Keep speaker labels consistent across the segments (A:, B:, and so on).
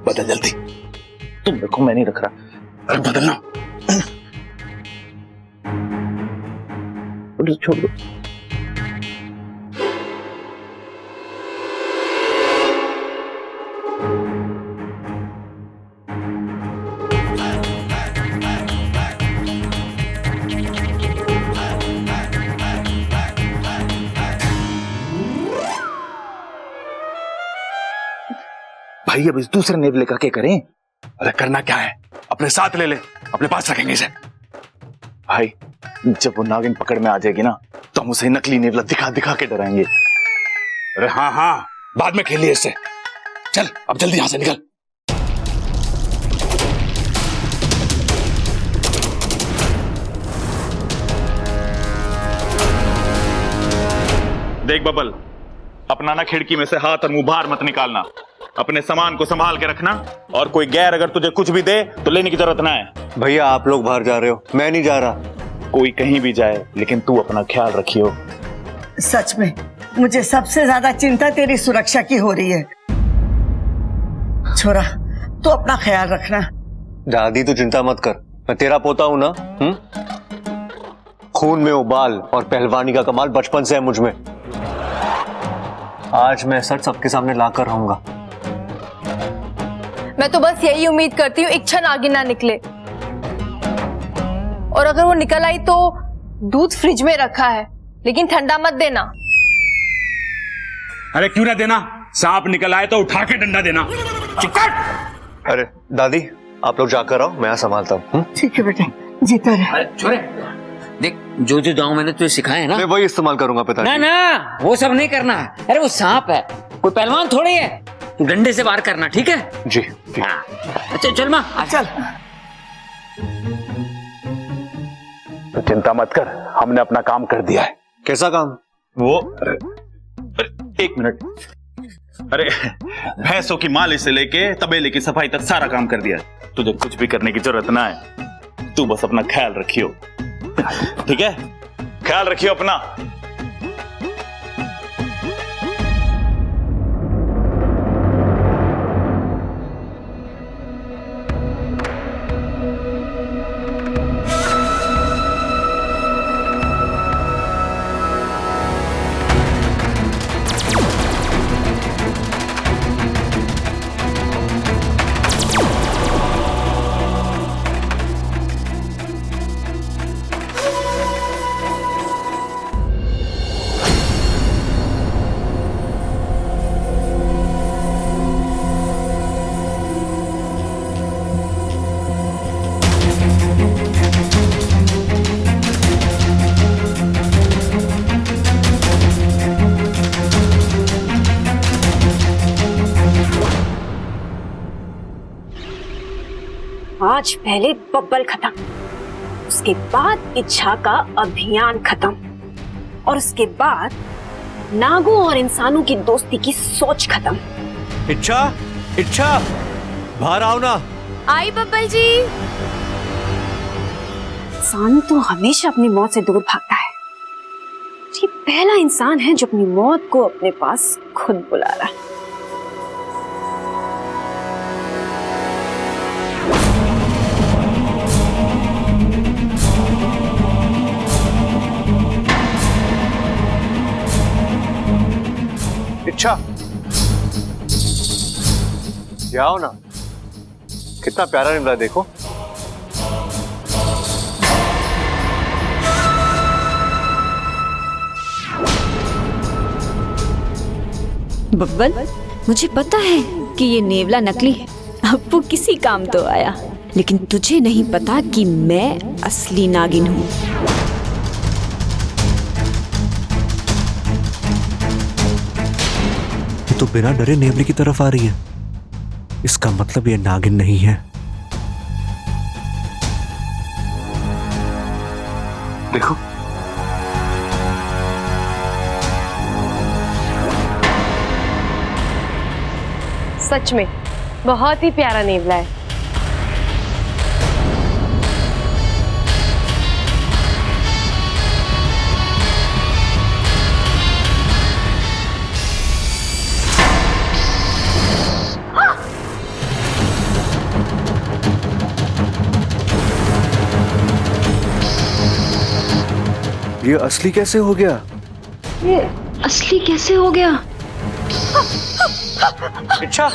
A: बदल जल्दी।
B: तुम देखो मैं नहीं रख रहा।
A: अरे बदलना।
B: छोड़ दो।
A: भाई अब इस दूसरे नेवले का क्या करें? अरे करना क्या है, अपने साथ ले ले, अपने पास रखेंगे इसे।
B: भाई जब वो नागिन पकड़ में आ जाएगी ना तो हम उसे नकली नेवला दिखा दिखा के डराएंगे।
A: अरे हाँ हाँ, बाद में खेलिए इससे। चल अब जल्दी यहां से निकल।
B: देख बबल, अपना ना खिड़की में से हाथ और मुंह बाहर मत निकालना। अपने सामान को संभाल के रखना, और कोई गैर अगर तुझे कुछ भी दे तो लेने की जरूरत ना है।
C: भैया आप लोग बाहर जा रहे हो, मैं नहीं जा रहा।
B: कोई कहीं भी जाए लेकिन तू अपना ख्याल रखियो।
D: सच में मुझे सबसे ज्यादा चिंता तेरी सुरक्षा की हो रही है। छोरा तू अपना ख्याल रखना।
C: दादी तू चिंता मत कर, मैं तेरा पोता हूं ना। खून में उबाल और पहलवानी का कमाल बचपन से है मुझ में। आज मैं सच सबके सामने लाकर रहूंगा।
E: मैं तो बस यही उम्मीद करती हूँ इच्छा नागिन ना निकले, और अगर वो निकल आई तो दूध फ्रिज में रखा है लेकिन ठंडा मत देना।
A: अरे क्यों ना देना, सांप निकल आए तो उठा के डंडा देना। चुप कर।
C: अरे दादी आप लोग जाकर आओ, मैं यहाँ संभालता हूँ।
D: ठीक है बेटा, जीता रहे।
F: अरे छोरे, देख जो जो दांव मैंने तुझे सिखाया है ना,
C: मैं वही इस्तेमाल करूंगा पिताजी।
F: ना ना वो सब नहीं करना है। अरे वो सांप है, कोई पहलवान थोड़ी है। तू डंडे से वार करना, ठीक है?
C: जी, जी।
F: हाँ। अच्छा चल माँ
D: चल।
B: तो चिंता मत कर, हमने अपना काम कर दिया है।
C: कैसा काम?
B: वो अरे, एक मिनट। अरे भैंसों की मालिश से लेके तबेले की सफाई तक सारा काम कर दिया है। तुझे कुछ भी करने की जरूरत ना है, तू बस अपना ख्याल रखियो। ठीक है, ख्याल रखियो अपना।
G: आज पहले बब्बल खत्म, उसके बाद इच्छा का अभियान खत्म, और उसके बाद नागों और इंसानों की दोस्ती की सोच खत्म।
C: इच्छा, इच्छा बाहर आओ ना।
E: आई बब्बल जी।
G: इंसान तो हमेशा अपनी मौत से दूर भागता है। ये पहला इंसान है जो अपनी मौत को अपने पास खुद बुला रहा है।
C: इच्छा क्या हो ना, कितना प्यारा निकला देखो।
H: बब्बल, मुझे पता है कि ये नेवला नकली है, अब वो किसी काम तो आया, लेकिन तुझे नहीं पता कि मैं असली नागिन हूँ।
C: ये तो बिना डरे नेवले की तरफ आ रही है, इसका मतलब ये नागिन नहीं है। देखो
E: सच में बहुत ही प्यारा नेवला है।
C: ये असली कैसे हो गया?
H: ये असली कैसे हो गया?
C: इच्छा,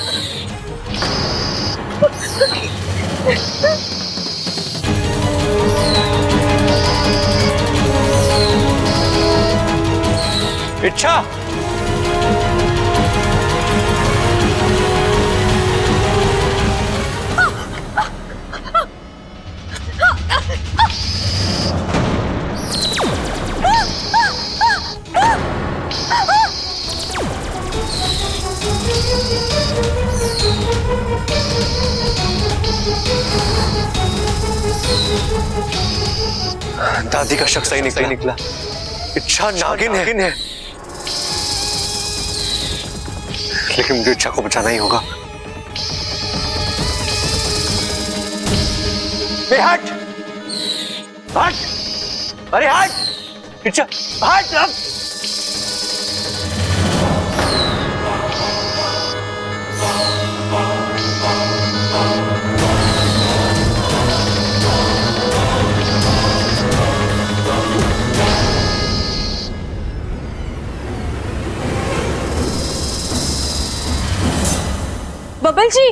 C: इच्छा,
I: दादी का शक सही निकला। इच्छा नागिन है। लेकिन मुझे इच्छा को बचाना ही होगा। हट! अरे हट! इच्छा हट! अब
E: बबल जी,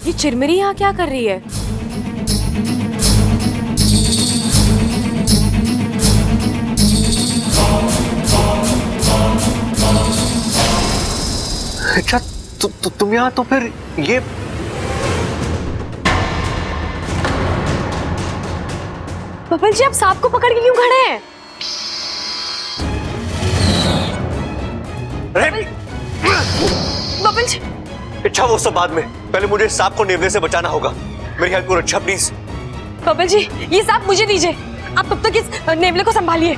E: ये चिरमिरी यहाँ क्या कर रही है?
I: अच्छा तुम यहाँ, तो फिर ये
E: बबल जी, आप सांप को पकड़ के क्यों खड़े हैं? बबल जी,
I: इच्छा वो सब बाद में, पहले मुझे इस सांप को नेवले से बचाना होगा। मेरी हेल्प करो अच्छा, प्लीज।
E: बबल जी, ये सांप मुझे दीजिए। आप तब तक इस नेवले को संभालिए।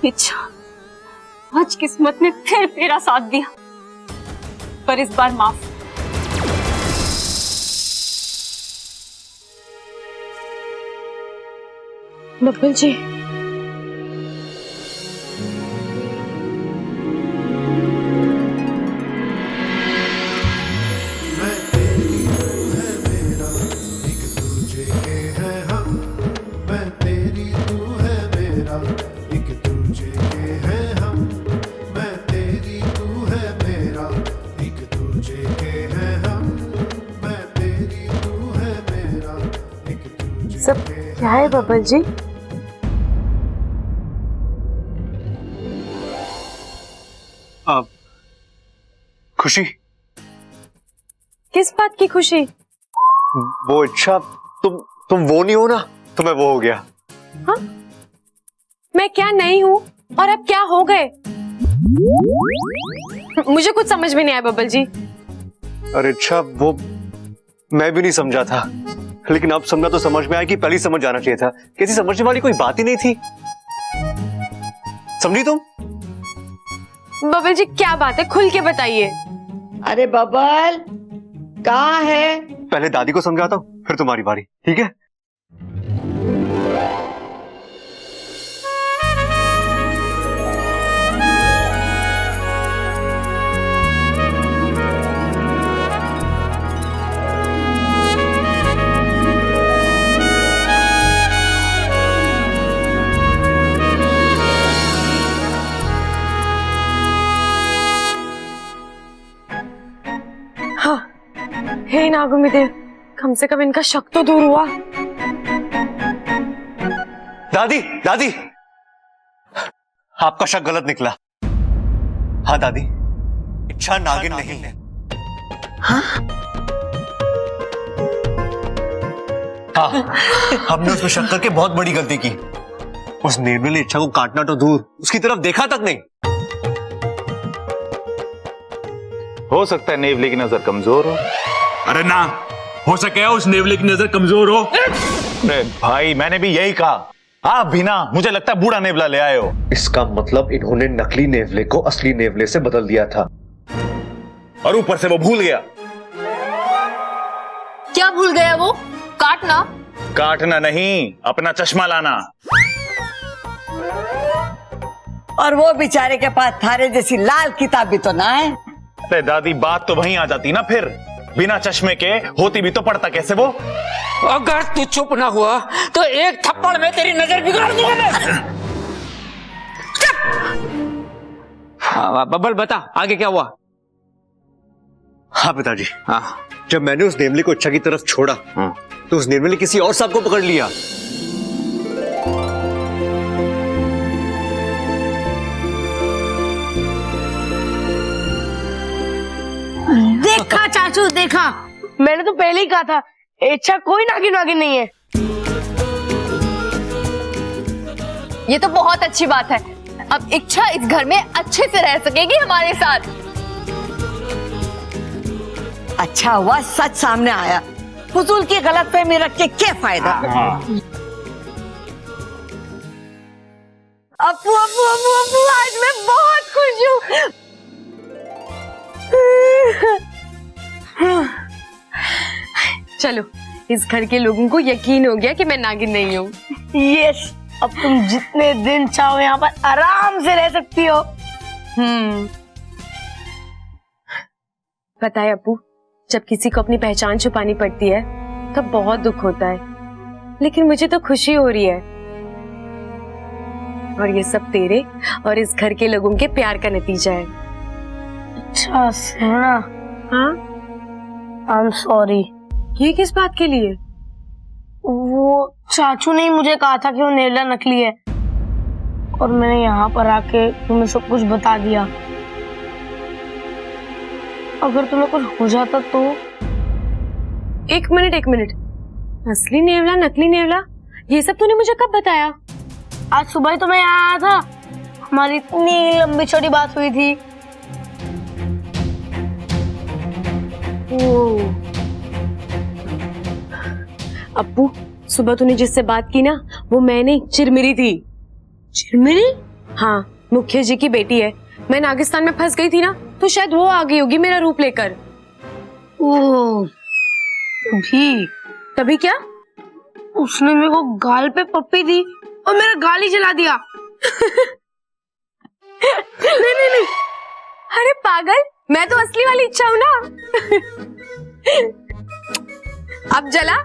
E: इच्छा, आज किस्मत ने फिर तेरा साथ दिया, पर इस बार माफ। बब्बल जी, सब क्या है बब्बल जी?
I: खुशी।
E: किस बात की खुशी?
I: वो इच्छा, तुम वो नहीं हो ना, तो मैं वो हो गया।
E: हाँ? मैं क्या नहीं हूँ और अब क्या हो गए? मुझे कुछ समझ में नहीं आया बब्बल जी।
I: अरे इच्छा, वो मैं भी नहीं समझा था, लेकिन अब समझा तो समझ में आया कि पहले समझ जाना चाहिए था। किसी समझने वाली कोई बात ही नहीं थी। समझी तुम?
E: बब्बल जी, क्या बात है? खुल के बताइए।
D: अरे बबल, कहाँ है?
I: पहले दादी को समझाता हूँ, फिर तुम्हारी बारी, ठीक है?
E: हे नागुमी देव, कम से कम इनका शक तो दूर हुआ।
I: दादी, दादी, आपका शक गलत निकला। हाँ दादी, इच्छा नागिन नहीं है। हाँ, हमने उसमें शक करके बहुत बड़ी गलती की। उस नेवले ने इच्छा को काटना तो दूर, उसकी तरफ देखा तक नहीं।
B: हो सकता है नेवले की नजर कमजोर हो।
A: अरे ना हो सके उस नेवले की नजर कमजोर हो।
B: अरे भाई मैंने भी यही कहा। आप भी ना, मुझे लगता है बूढ़ा नेवला ले आए हो।
I: इसका मतलब इन्होंने नकली नेवले को असली नेवले से बदल दिया था,
B: और ऊपर से वो भूल गया।
E: क्या भूल गया वो? काटना?
B: काटना नहीं, अपना चश्मा लाना।
D: और वो बेचारे के पास थारे जैसी लाल किताब भी तो ना है।
B: अरे दादी, बात तो वहीं आ जाती ना फिर। बिना चश्मे के होती भी तो पढ़ता कैसे वो?
F: अगर तू चुप ना हुआ तो एक थप्पड़ में तेरी नजर बिगाड़ दूंगा मैं। बब्बल बता आगे क्या हुआ?
I: हाँ पिताजी,
F: हाँ।
I: जब मैंने उस नेवले को इच्छा की तरफ छोड़ा तो उस नेवले ने किसी और सांप को पकड़ लिया।
J: देखा चाचू, देखा, मैंने तो पहले ही कहा था इच्छा कोई नागिन वागिन नहीं है।
E: ये तो बहुत अच्छी बात है। अब इच्छा इस घर में अच्छे से रह सकेगी हमारे साथ।
D: अच्छा हुआ सच सामने आया, फजूल की गलतफहमी रख के क्या फायदा।
E: अप्पू अप्पू अप्पू अप्पू, आज मैं बहुत खुश हूँ। चलो, इस घर के लोगों को यकीन हो गया कि मैं नागिन नहीं हूँ।
J: यस, अब तुम जितने दिन चाहो यहाँ पर आराम से रह सकती हो।
E: पता है अप्पू, जब किसी को अपनी पहचान छुपानी पड़ती है तब बहुत दुख होता है, लेकिन मुझे तो खुशी हो रही है। और ये सब तेरे और इस घर के लोगों के प्यार का नतीजा है।
J: अच्छा सुना,
E: हाँ,
J: आई एम सॉरी।
E: ये किस बात के लिए?
J: वो चाचू ने ही मुझे कहा था कि वो नेवला नकली है, और मैंने यहाँ पर आके तुम्हें सब कुछ बता दिया। अगर तुम्हें कुछ हो जाता तो?
E: एक मिनट, असली नेवला नकली नेवला, ये सब तूने मुझे कब बताया?
J: आज सुबह ही तो मैं यहाँ आया था, हमारी इतनी लंबी चौड़ी बात हुई थी।
E: अप्पू, सुबह तूने जिससे बात की ना, वो मैं नहीं, चिरमिरी थी।
J: चिरमिरी?
E: हाँ, मुखिया जी की बेटी है। मैं नागिस्तान में फंस गई थी ना, तो शायद वो आ गई होगी मेरा रूप लेकर।
J: ओह,
E: तभी क्या?
J: उसने मेरे को गाल पे पप्पी दी और मेरा गाल ही जला दिया।
E: नहीं, अरे पागल, मैं तो असली वाली इच्छा हूँ ना। अब जला?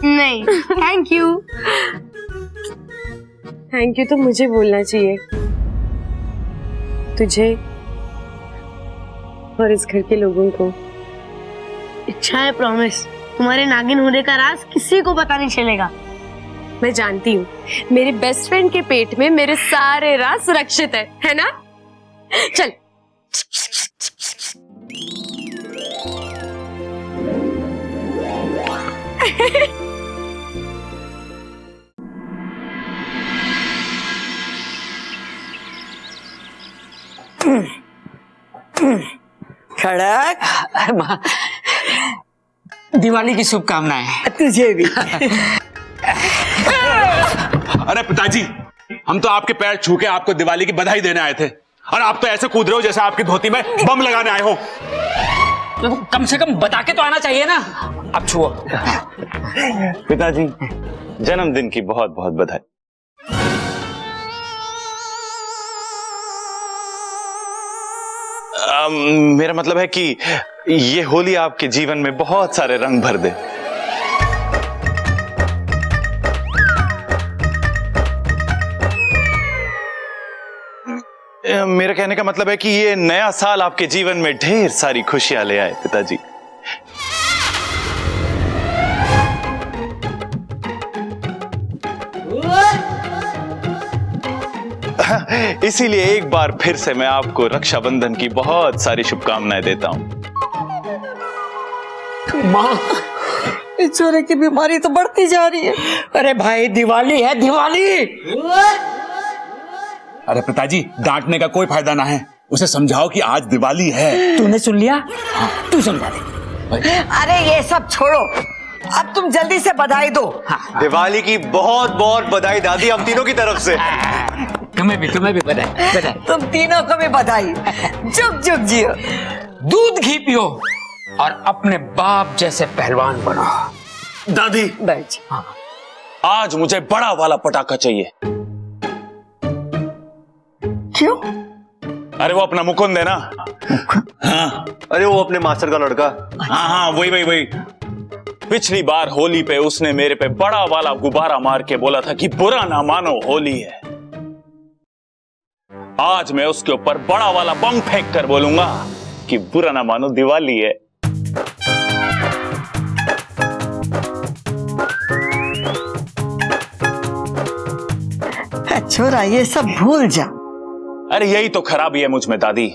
J: नहीं, थैंक यू।
E: थैंक यू तो मुझे बोलना चाहिए, तुझे और इस घर के लोगों को।
J: इच्छा है, प्रॉमिस, तुम्हारे नागिन होने का राज किसी को पता नहीं चलेगा।
E: मैं जानती हूँ, मेरे बेस्ट फ्रेंड के पेट में मेरे सारे राज सुरक्षित है ना? चल।
D: खड़क,
F: दिवाली की शुभकामनाएं।
D: तुझे भी।
A: अरे पिताजी, हम तो आपके पैर छू के आपको दिवाली की बधाई देने आए थे, और आप तो ऐसे कूद रहे हो जैसे आपकी धोती में बम लगाने आए हो।
F: तो कम से कम बता के तो आना चाहिए ना। अब छुओ।
B: पिताजी, जन्मदिन की बहुत बहुत बधाई। मेरा मतलब है कि ये होली आपके जीवन में बहुत सारे रंग भर दे। मेरा कहने का मतलब है कि ये नया साल आपके जीवन में ढेर सारी खुशियां ले आए पिताजी। इसीलिए एक बार फिर से मैं आपको रक्षाबंधन की बहुत सारी शुभकामनाएं देता हूं।
D: माँ, इस चोरे की बीमारी तो बढ़ती जा रही है।
F: अरे भाई, दिवाली है, दिवाली।
A: अरे पिताजी, डांटने का कोई फायदा ना है। उसे समझाओ कि आज दिवाली है।
F: तूने सुन लिया? तू समझा दे।
D: अरे ये सब छोड़ो, अब तुम जल्दी से बधाई दो।
I: दिवाली की बहुत बहुत बधाई दादी, हम तीनों की तरफ से।
F: तुम्हें भी बधाई।
D: तुम तीनों को भी बधाई। जुग जुग जियो।
F: दूध घी पियो और अपने बाप जैसे पहलवान बनो।
B: दादी,
D: बैठ।
B: आज मुझे बड़ा वाला पटाखा चाहिए।
D: क्यों?
B: अरे वो अपना मुकुंद है ना। हाँ
I: अरे वो अपने मास्टर का लड़का।
B: हाँ, वही। पिछली बार होली पे उसने मेरे पे बड़ा वाला गुब्बारा मार के बोला था कि बुरा ना मानो होली है। आज मैं उसके ऊपर बड़ा वाला बम फेंक कर बोलूंगा कि बुरा ना मानो दिवाली है।
D: छोरा ये सब भूल जा।
B: अरे यही तो खराबी है मुझ में दादी,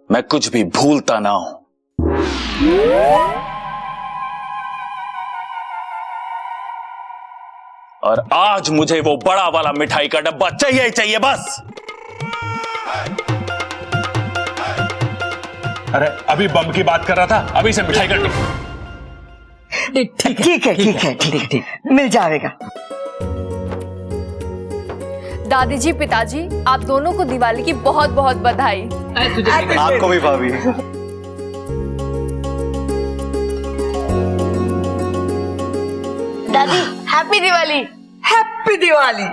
B: मैं कुछ भी भूलता ना हूं। और आज मुझे वो बड़ा वाला मिठाई का डब्बा चाहिए ही चाहिए बस।
A: अरे अभी बम की बात कर रहा था, अभी से मिठाई का डब्बा।
D: ठीक है, मिल जाएगा।
E: दादी जी, पिताजी, आप दोनों को दिवाली की बहुत बहुत बधाई।
I: आपको भी भाभी।
J: दादी हैप्पी दिवाली।
D: हैप्पी दिवाली।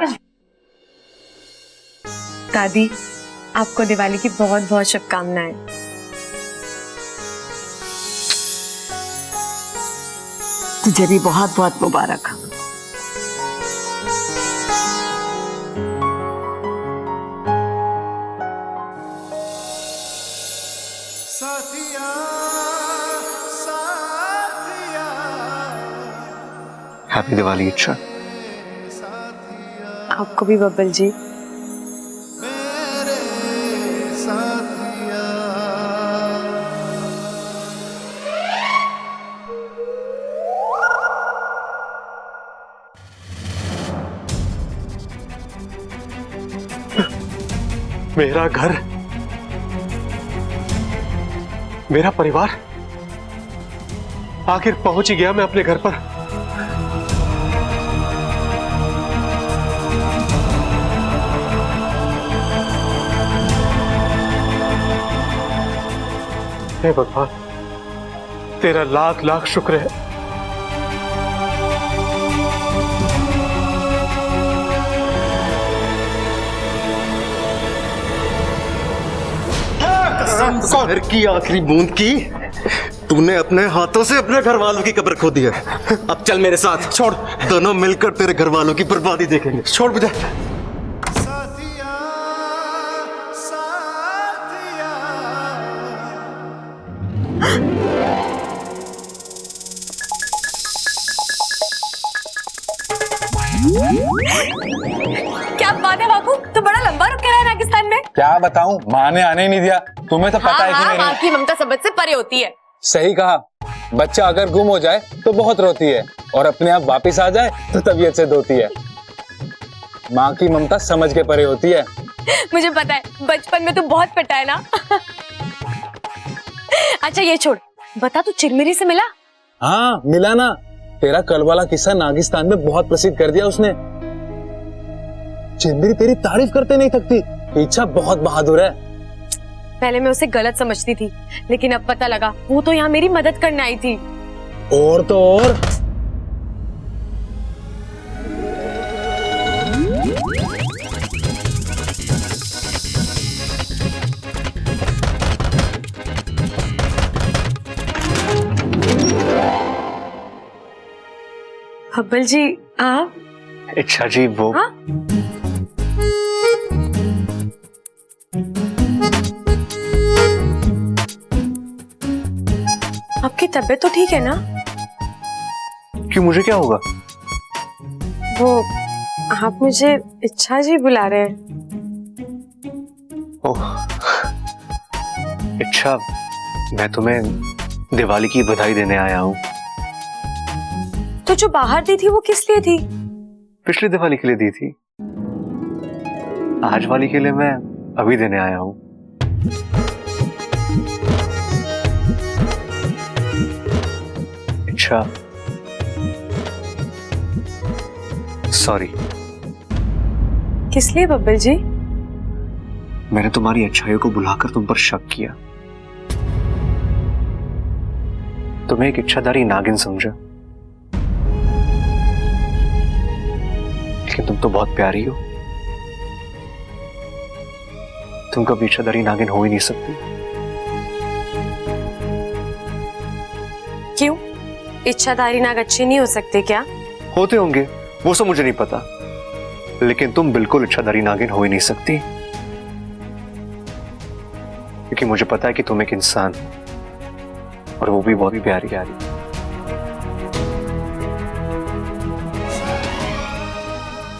E: दादी, आपको दिवाली की बहुत बहुत शुभकामनाएं।
D: तुझे भी बहुत बहुत मुबारक।
I: हैप्पी दिवाली। अच्छा,
E: आपको भी बब्बल जी।
I: मेरा घर, मेरा परिवार, आखिर पहुंच ही गया मैं अपने घर पर। हे भगवान, तेरा लाख लाख शुक्र है।
K: घर की आखिरी बूंद की तूने अपने हाथों से अपने घर वालों की कब्र खो दी है। अब चल मेरे साथ, छोड़, दोनों मिलकर तेरे घर वालों की बर्बादी देखेंगे। छोड़ मुझे।
E: क्या बात है बापू, तो बड़ा लंबा रुक के रहा है नागिस्तान में।
L: क्या बताऊं, माँ ने आने ही नहीं दिया। तुम्हें तो पता है कि मेरी
E: माँ की ममता सबद से परे होती है।
L: सही कहा, बच्चा अगर गुम हो जाए तो बहुत रोती है और अपने आप वापस आ जाए तो तबीयत से धोती है। माँ की ममता समझ के परे होती है।
E: मुझे पता है, बचपन में तू बहुत पिटा है ना। अच्छा ये छोड़, बता तू चिरमिरी से मिला?
L: हाँ मिला ना, तेरा कल वाला किस्सा नागिस्तान में बहुत प्रसिद्ध कर दिया उसने। चिरमिरी तेरी तारीफ करते नहीं थकती, इच्छा बहुत बहादुर है।
E: पहले मैं उसे गलत समझती थी, लेकिन अब पता लगा वो तो यहाँ मेरी मदद करने आई थी।
L: और तो और
E: हब्बल जी आप?
I: इच्छा जी वो
E: हाँ? आपकी तबीयत तो ठीक है ना?
I: क्यों, मुझे क्या होगा?
E: वो आप मुझे इच्छा जी बुला रहे हैं।
I: ओह इच्छा, मैं तुम्हें दिवाली की बधाई देने आया हूँ।
E: तो जो बाहर दी थी वो किस लिए थी?
I: पिछली दिवाली के लिए दी थी। आज वाली के लिए मैं अभी देने आया हूं। अच्छा, सॉरी।
G: किस लिए बब्बल जी?
I: मैंने तुम्हारी अच्छाइयों को बुलाकर तुम पर शक किया, तुम्हें एक इच्छाधारी नागिन समझा, लेकिन तुम तो बहुत प्यारी हो, तुम कभी इच्छाधारी नागिन हो ही नहीं सकती।
G: क्यों? इच्छाधारी नाग अच्छे नहीं हो सकते क्या?
I: होते होंगे, वो सब मुझे नहीं पता, लेकिन तुम बिल्कुल इच्छाधारी नागिन हो ही नहीं सकती, क्योंकि मुझे पता है कि तुम एक इंसान, और वो भी बहुत ही प्यारी प्यारी।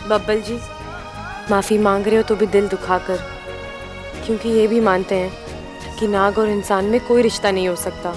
G: बब्बल जी, माफी मांग रहे हो तो भी दिल दुखाकर, क्योंकि ये भी मानते हैं कि नाग और इंसान में कोई रिश्ता नहीं हो सकता।